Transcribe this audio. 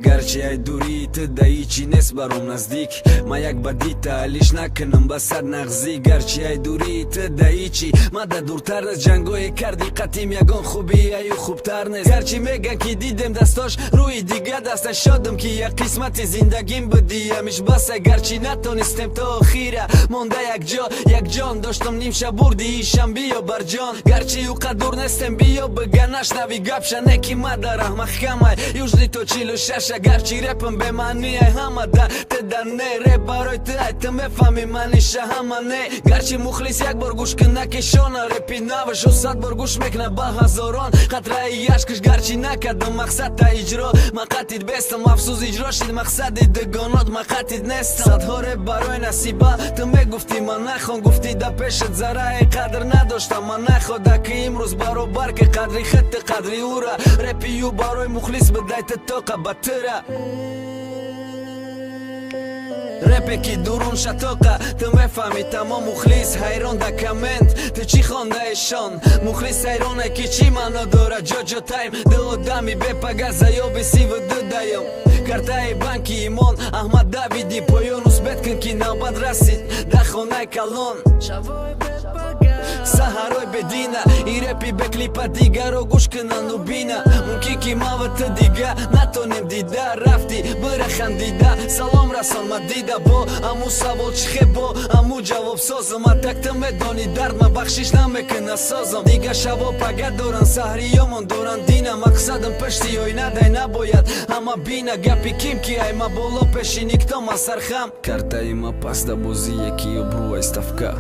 гарчи ай дури ту да ҳичи нест баром наздик ма як бадӣ таҳлиш накунам ба сад нағзӣ гарчи ай дури ту да ҳичи мада дуртар нест ҷангое карди қатъим ягон хубӣ аю хубтар нест гарчи меган ки дидем дастош рӯи дига даста шодам ки як қисмати зиндагим будӣ ҳамиш баса гарчи натонистем то охира монда як ҷон доштам нимша бурди ишам биё барҷон гарчи ӯ қадур нестем биё биган нашнави гапшане ки мадарам маҳкамай южди то 46 гарчи репам бемаънияй ҳамада тедане реп барои ту ай ту мефаҳми маниша ҳама не гарчи мухлис як бор гӯш кунна кешона репи навашу 100 бор гӯш мекна ба ҳазорон қатраи яшкаш гарчи накардам мақсадта иҷро мақатит бестам афсӯс иҷро шид мақсади дугонот мақатит нестам садҳо реп барои насиба ту мегуфти ман нахон гуфти да пешат зарраи қадр надоштам ман находа ки имрӯз баробар ки қадри хитти қадри ӯра репи ю барои мухлис бидай ту тоқа баттира репе ки дурун шатоқа ту мефаҳми тамом мухлис ҳайрон да коммент ту чӣ хондаешон мухлис ҳайроне ки чӣ маъно дора ҷоҷо тайм ду одами бепага заёби сиву дудаём картаи банки имон аҳмад давиди поён усбет кун ки навбат расид дар хонаи калон саҳарой бедина и репи беклипа дигаро гӯш кунанду бина мумкин ки ман ва ту дига натонем дида рафти бира хандида салом расон ма дида бо аму савол чӣ хебо аму ҷавобсозам атак ту медони дард ма бахшиш намекуна созам дига шаво пага доран саҳри ёмон доран дина мақсадам пешти оинадай набояд ҳама бина гапи ким ки ай ма боло пеши никто ма сархам картаи ма паста бозие ки обрӯ ай ставка